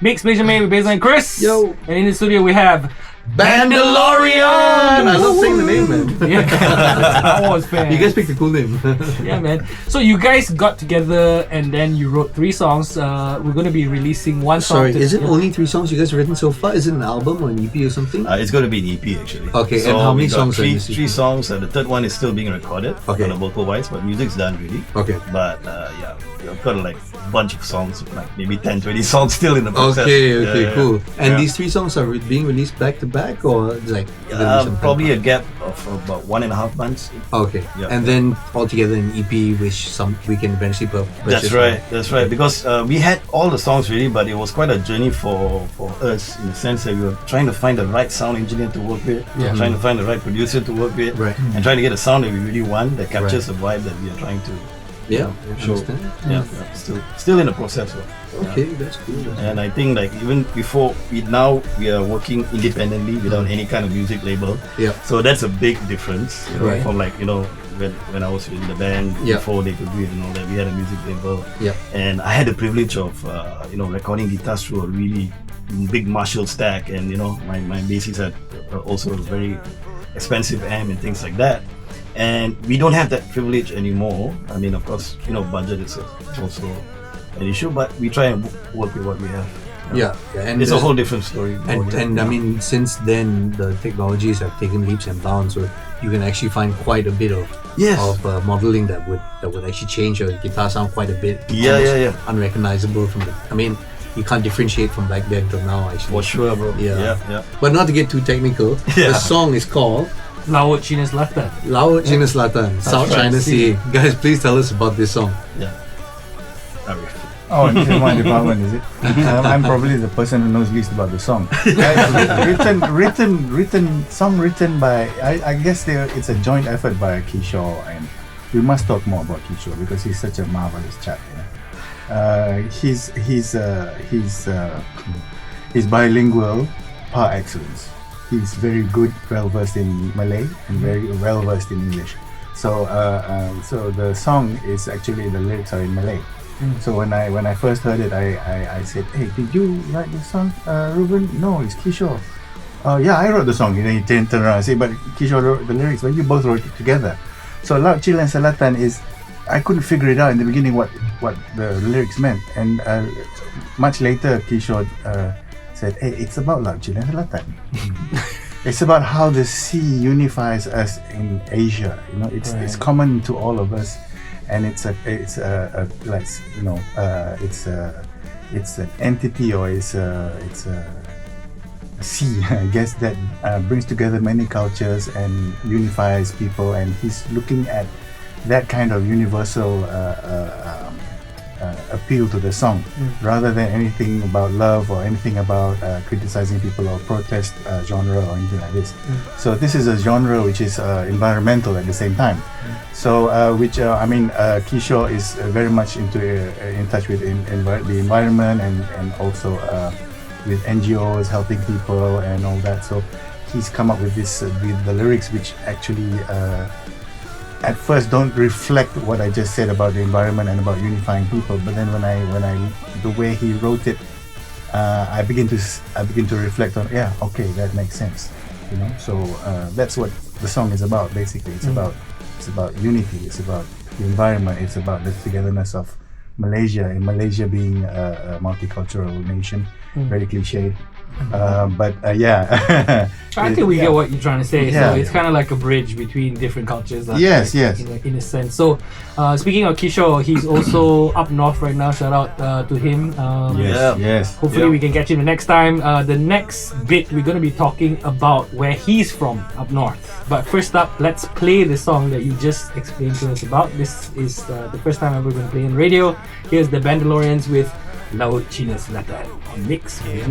Malaysian Made with Basil and Chris. Yo. And in the studio we have Bandalorians! I love saying the name, man. Yeah, Star Wars fan. You guys picked a cool name. Yeah, man. So you guys got together and then you wrote 3 songs. We're going to be releasing one song. Sorry, is it only 3 songs you guys have written so far? Is it an album or an EP or something? It's going to be an EP actually. Okay, so and how many we got songs are three, in this EP? 3 songs. The third one is still being recorded Okay. on the vocal wise, but music's done really. Okay. But yeah, we've got like a bunch of songs, like maybe 10, 20 songs still in the process. Okay, cool. And Yeah. these 3 songs are being released back to back or like Probably a gap of about 1.5 months. Okay, Yeah. and then altogether an EP which we can eventually purchase. That's right. Because we had all the songs really, but it was quite a journey for us in the sense that we were trying to find the right sound engineer to work with, trying to find the right producer to work with, Right. and trying to get a sound that we really want that captures the vibe that we are trying to. Yeah, Sure. understand. Yeah, still in the process. Okay, that's cool. And I think like even before we are working independently without any kind of music label. Yeah. So that's a big difference, Right. from like when I was in the band before they could do it and all that. We had a music label. Yeah. And I had the privilege of recording guitars through a really big Marshall stack, and my bassists had also a very expensive amp and things like that. And we don't have that privilege anymore. I mean, of course, budget is also an issue, but we try and work with what we have. Yeah, and It's a whole different story. And I mean, since then the technologies have taken leaps and bounds, so you can actually find quite a bit of modeling that would actually change your guitar sound quite a bit. Yeah. Unrecognizable from the. I mean, you can't differentiate from back then till now. Actually, For sure, bro. Yeah. Yeah. But not to get too technical, the song is called Laut China Selatan. Laut China Selatan, South right. China Sea. Guys, please tell us about this song. Yeah. Arif. Oh, this is my department, is it? I'm probably the person who knows least about the song. Written by. I guess it's a joint effort by Kishore, and we must talk more about Kishore because he's such a marvelous chap. He's bilingual par excellence. He's very good, well versed in Malay and very well versed in English. So the song is actually, the lyrics are in Malay. So when I first heard it, I said, "Hey, did you write the song, Ruben?" "No, it's Kishore." "Yeah, I wrote the song." He turned around and said, "But Kishore wrote the lyrics." "Well, you both wrote it together." So Laut China Selatan is, I couldn't figure it out in the beginning what the lyrics meant, and much later Kishore said, "Hey, it's about Laut China Selatan." It's about how the sea unifies us in Asia. It's common to all of us, and it's an entity, or it's a sea, I guess, that brings together many cultures and unifies people. And he's looking at that kind of universal appeal to the song, rather than anything about love or anything about criticizing people or protest genre or anything like this. So this is a genre which is environmental at the same time. So Kishore is very much in touch with the environment and also with NGOs helping people and all that. So he's come up with the lyrics which actually at first don't reflect what I just said about the environment and about unifying people, but then when I the way he wrote it, I begin to reflect on, okay, that makes sense, So that's what the song is about. Basically, it's about unity. It's about the environment. It's about the togetherness of Malaysia, and Malaysia being a multicultural nation. Very cliche. I think we get what you're trying to say. Yeah. So it's kind of like a bridge between different cultures. Yes. In a sense. So speaking of Kishore, he's also up north right now. Shout out to him. Yes. Hopefully we can catch him the next time. The next bit we're going to be talking about where he's from up north. But first up, let's play the song that you just explained to us about. This is the first time ever going to play in radio. Here's the Bandalorians with Laut China Selatan on Mix. Pertama